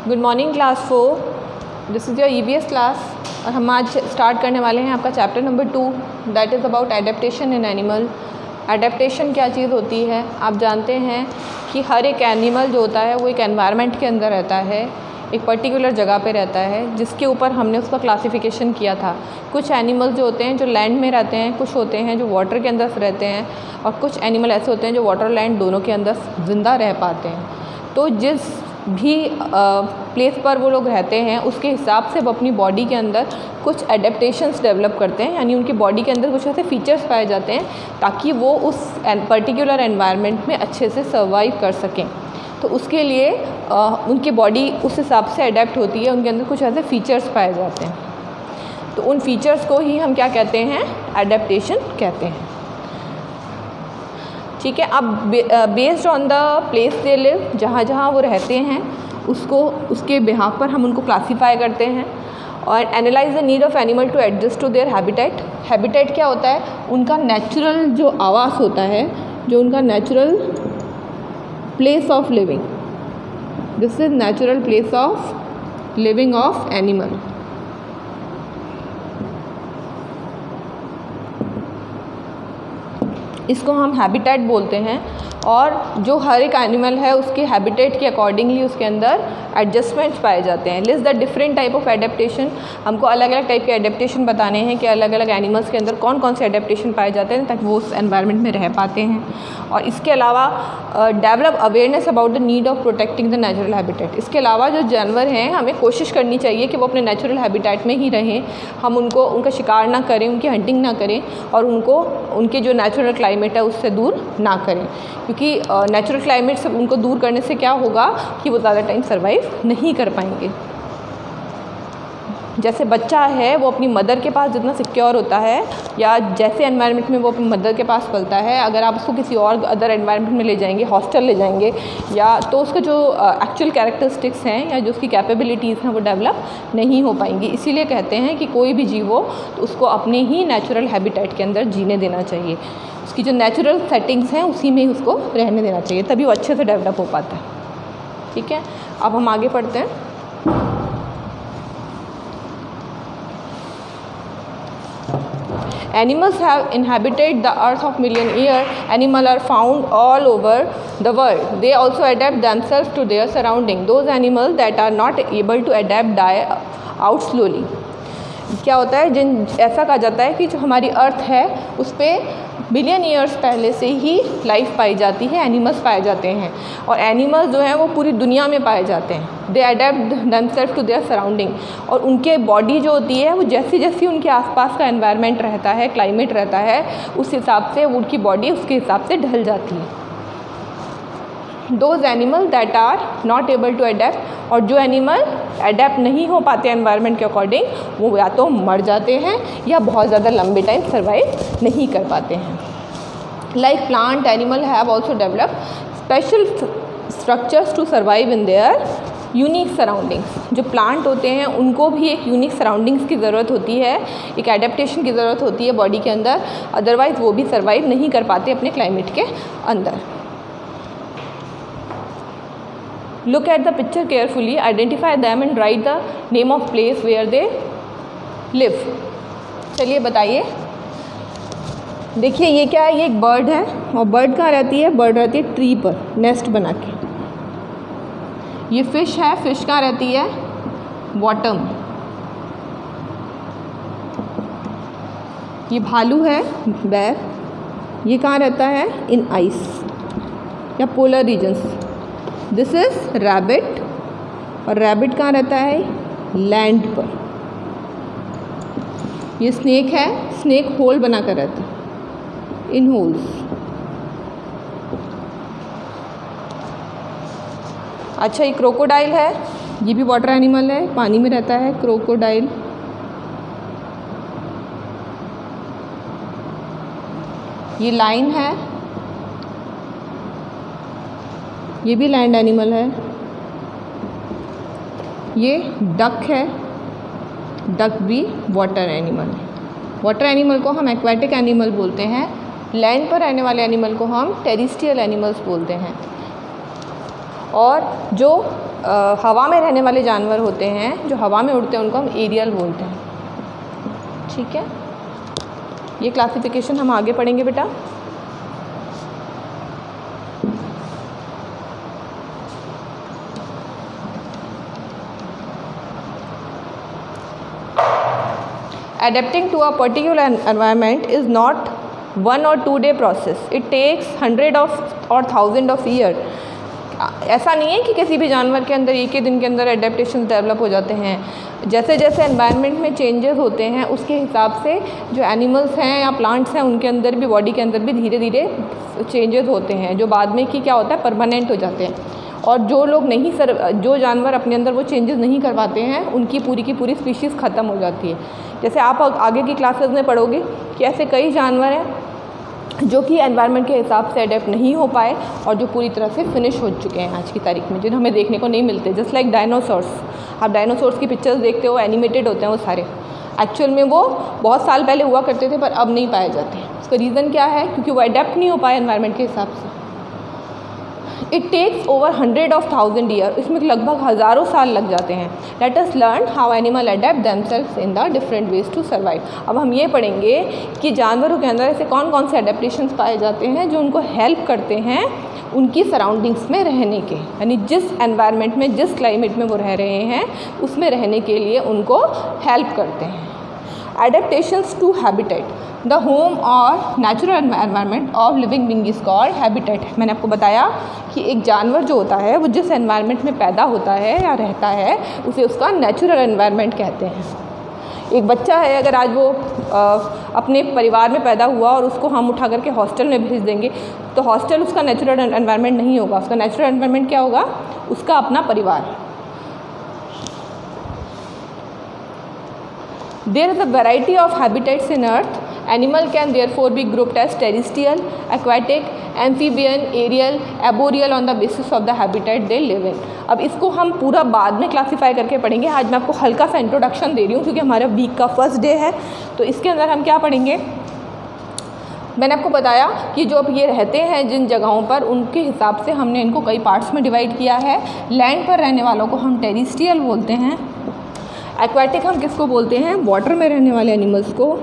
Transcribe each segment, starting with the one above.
Good morning class 4। This is your EVS class और हम आज स्टार्ट करने वाले हैं आपका chapter number 2 that is about adaptation in animal. Adaptation क्या चीज़ होती है? आप जानते हैं कि हर एक एनिमल जो होता है वो एक एनवायरनमेंट के अंदर रहता है, एक पर्टिकुलर जगह पे रहता है जिसके ऊपर हमने उसका क्लासिफिकेशन किया था। कुछ एनिमल्स जो होते हैं जो लैंड में रहते हैं, कुछ होते हैं जो वाटर के अंदर रहते हैं और कुछ एनिमल ऐसे होते हैं जो वाटर लैंड दोनों के अंदर ज़िंदा रह पाते हैं। तो जिस भी प्लेस पर वो लोग रहते हैं उसके हिसाब से वो अपनी बॉडी के अंदर कुछ एडेप्टेशंस डेवलप करते हैं, यानी उनकी बॉडी के अंदर कुछ ऐसे फीचर्स पाए जाते हैं ताकि वो उस पर्टिकुलर एनवायरनमेंट में अच्छे से सर्वाइव कर सकें। तो उसके लिए उनकी बॉडी उस हिसाब से अडेप्ट होती है, उनके अंदर कुछ ऐसे फीचर्स पाए जाते हैं। तो उन फीचर्स को ही हम क्या कहते हैं? एडेप्टेशन कहते हैं। ठीक है। अब based on the place they live, जहाँ जहाँ वो रहते हैं उसके बिहाफ पर हम उनको क्लासीफाई करते हैं। और analyse the need of animal to adjust to their habitat. Habitat क्या होता है? उनका नेचुरल जो आवास होता है, जो उनका natural place of living. This is natural place of living of animal. इसको हम हैबिटेट बोलते हैं। और जो हर एक एनिमल है उसके हैबिटेट के अकॉर्डिंगली उसके अंदर एडजस्टमेंट्स पाए जाते हैं। List the different type of adaptation. हमको अलग अलग टाइप के एडेप्टेशन बताने हैं कि अलग अलग एनिमल्स के अंदर कौन कौन से एडेप्टेशन पाए जाते हैं ताकि वो उस एनवायरनमेंट में रह पाते हैं। और इसके अलावा develop awareness about the need of protecting the natural habitat. इसके अलावा जो जानवर हैं हमें कोशिश करनी चाहिए कि वो अपने नेचुरल हैबिटेट में ही रहें, हम उनका शिकार ना करें, उनकी हंटिंग ना करें और उनके जो नेचुरल क्लाइमेट है उससे दूर ना करें, क्योंकि नेचुरल क्लाइमेट से उनको दूर करने से क्या होगा कि वो ज़्यादा टाइम सर्वाइव नहीं कर पाएंगे। जैसे बच्चा है वो अपनी मदर के पास जितना सिक्योर होता है या जैसे एनवायरनमेंट में वो अपनी मदर के पास पलता है, अगर आप उसको किसी और अदर एनवायरनमेंट में ले जाएंगे, हॉस्टल ले जाएंगे या तो उसका जो एक्चुअल कैरेक्टरिस्टिक्स हैं या जो उसकी कैपेबिलिटीज़ हैं वो डेवलप नहीं हो पाएंगी। इसीलिए कहते हैं कि कोई भी जीव हो तो उसको अपने ही नेचुरल हैबिटेट के अंदर जीने देना चाहिए, उसकी जो नेचुरल सेटिंग्स हैं उसी में ही उसको रहने देना चाहिए, तभी वो अच्छे से डेवलप हो पाता है। ठीक है, अब हम आगे पढ़ते हैं। Animals have inhabited the earth of million years. Animals are found all over the world. They also adapt themselves to their surrounding. Those animals that are not able to adapt die out slowly. क्या होता है? ऐसा कहा जाता है कि जो हमारी अर्थ है उस पर बिलियन ईयर्स पहले से ही लाइफ पाई जाती है, एनिमल्स पाए जाते हैं और एनिमल्स जो हैं वो पूरी दुनिया में पाए जाते हैं। They adapt themself to their surrounding. और उनके बॉडी जो होती है वो जैसी जैसी उनके आसपास का एनवायरनमेंट रहता है, क्लाइमेट रहता है, उस हिसाब से उनकी बॉडी उसके हिसाब से ढल जाती है। Those animal that are not able to adapt. और जो एनिमल अडेप्ट नहीं हो पाते एनवायरनमेंट के अकॉर्डिंग वो या तो मर जाते हैं या बहुत ज़्यादा लंबे टाइम सर्वाइव नहीं कर पाते हैं। Like plant animal have also develop special structures to survive in their unique surroundings. जो प्लांट होते हैं उनको भी एक यूनिक सराउंडिंग्स की ज़रूरत होती है, एक एडेप्टेशन की ज़रूरत होती है बॉडी के अंदर, अदरवाइज़ वो भी सर्वाइव नहीं कर पाते अपने क्लाइमेट के अंदर। Look at the picture carefully, identify them and write the name of place where they live. चलिए बताइए। देखिए ये क्या है? ये एक बर्ड है और बर्ड कहाँ रहती है? बर्ड रहती है ट्री पर नेस्ट बना के। ये फिश है, फिश कहाँ रहती है? बॉटम। ये भालू है, बैर, ये कहाँ रहता है? इन आइस या polar regions. This is rabbit और रैबिट कहाँ रहता है? लैंड पर। ये स्नेक है, स्नेक होल बना कर रहता है, इन होल्स। अच्छा, ये क्रोकोडाइल है, ये भी वाटर एनिमल है, पानी में रहता है क्रोकोडाइल। ये लाइन है, ये भी लैंड एनिमल है। ये डक है, डक भी वाटर एनिमल है। वाटर एनिमल को हम एक्वाटिक एनिमल बोलते हैं, लैंड पर रहने वाले एनिमल को हम टेरेस्ट्रियल एनिमल्स बोलते हैं। और जो हवा में रहने वाले जानवर होते हैं, जो हवा में उड़ते हैं, उनको हम एरियल बोलते हैं। ठीक है, ये क्लासिफिकेशन हम आगे पढ़ेंगे बेटा। Adapting to a particular environment is not 1 or 2 day process. It takes 100 of or 1000 of year. ऐसा नहीं है कि किसी भी जानवर के अंदर एक ही दिन के अंदर एडेप्टेशन डेवलप हो जाते हैं। जैसे जैसे एनवायरनमेंट में चेंजेस होते हैं उसके हिसाब से जो एनिमल्स हैं या प्लांट्स हैं उनके अंदर भी, बॉडी के अंदर भी धीरे धीरे चेंजेस होते हैं, जो बाद में कि क्या होता है, परमानेंट हो जाते हैं। और जो लोग नहीं जो जानवर अपने अंदर वो चेंजेस नहीं करवाते हैं, उनकी पूरी की पूरी स्पीशीज़ ख़त्म हो जाती है। जैसे आप आगे की क्लासेस में पढ़ोगे कि ऐसे कई जानवर हैं जो कि एनवायरनमेंट के हिसाब से अडेप्ट नहीं हो पाए और जो पूरी तरह से फिनिश हो चुके हैं आज की तारीख में, जिन्हें हमें देखने को नहीं मिलते। जस्ट लाइक डायनासोर्स, आप डायनासोर्स की पिक्चर्स देखते हो, एनिमेटेड होते हैं वो सारे, एक्चुअल में वो बहुत साल पहले हुआ करते थे पर अब नहीं पाए जाते। उसका रीज़न क्या है? क्योंकि वो अडेप्ट नहीं हो पाए एनवायरनमेंट के हिसाब से। It takes over 100 of 1000 year, इसमें लगभग हज़ारों साल लग जाते हैं। Let us learn how animal adapt themselves in the different ways to survive. अब हम ये पढ़ेंगे कि जानवरों के अंदर ऐसे कौन कौन से अडेप्टेशंस पाए जाते हैं जो उनको हेल्प करते हैं उनकी सराउंडिंग्स में रहने के, यानी जिस एनवायरनमेंट में, जिस क्लाइमेट में वो रह रहे हैं उसमें रहने के लिए उनको हेल्प करते हैं। Adaptations to habitat, the home और natural environment of living being is called habitat. मैंने आपको बताया कि एक जानवर जो होता है वो जिस एनवायरनमेंट में पैदा होता है या रहता है उसे उसका नेचुरल एनवायरनमेंट कहते हैं। एक बच्चा है, अगर आज वो अपने परिवार में पैदा हुआ और उसको हम उठा करके हॉस्टल में भेज देंगे तो हॉस्टल उसका नेचुरल एनवायरनमेंट नहीं होगा। उसका नेचुरल एनवायरनमेंट क्या होगा? उसका अपना परिवार। There is a variety of habitats in earth. Animal can therefore be grouped as terrestrial, aquatic, amphibian, aerial, arboreal on the basis of the habitat they live in. अब इसको हम पूरा बाद में क्लासीफाई करके पढ़ेंगे। आज मैं आपको हल्का सा इंट्रोडक्शन दे रही हूँ क्योंकि हमारा वीक का फर्स्ट डे है। तो इसके अंदर हम क्या पढ़ेंगे? मैंने आपको बताया कि जो अब ये रहते हैं जिन जगहों पर, उनके हिसाब से हमने इनको कई पार्ट्स में डिवाइड किया है। लैंड पर रहने वालों को हम टेरिस्ट्रियल बोलते हैं। एक्वाटिक हम किसको बोलते हैं? वाटर में रहने वाले एनिमल्स को।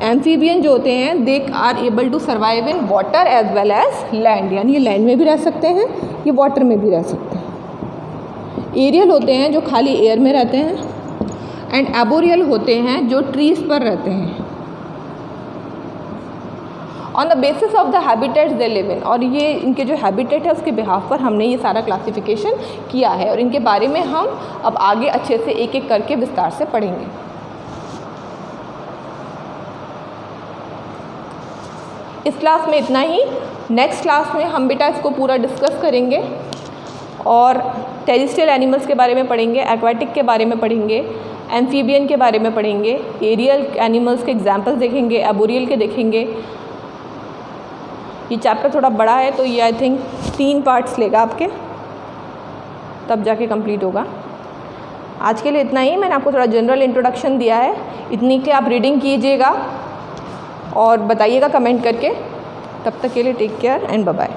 एम्फीबियन जो होते हैं they are able to survive in water as well as land, यानी ये लैंड में भी रह सकते हैं, ये वाटर में भी रह सकते हैं। एरियल होते हैं जो खाली एयर में रहते हैं। एंड एबोरियल होते हैं जो ट्रीज पर रहते हैं। On the basis of the habitats they live in, और ये इनके जो हैबिटेट है उसके बिहाफ पर हमने ये सारा क्लासिफिकेशन किया है और इनके बारे में हम अब आगे अच्छे से एक एक करके विस्तार से पढ़ेंगे। इस क्लास में इतना ही। नेक्स्ट क्लास में हम बेटा इसको पूरा डिस्कस करेंगे और टेरिस्ट्रियल एनिमल्स के बारे में पढ़ेंगे, एक्वाटिक के बारे में पढ़ेंगे, एम्फीबियन के बारे में पढ़ेंगे, एरियल एनिमल्स के एग्जाम्पल्स देखेंगे, एबोरियल के देखेंगे। ये चैप्टर थोड़ा बड़ा है तो ये आई थिंक 3 पार्ट्स लेगा आपके, तब जाके कंप्लीट होगा। आज के लिए इतना ही। मैंने आपको थोड़ा जनरल इंट्रोडक्शन दिया है, इतनी के आप रीडिंग कीजिएगा और बताइएगा कमेंट करके। तब तक के लिए take care and bye bye.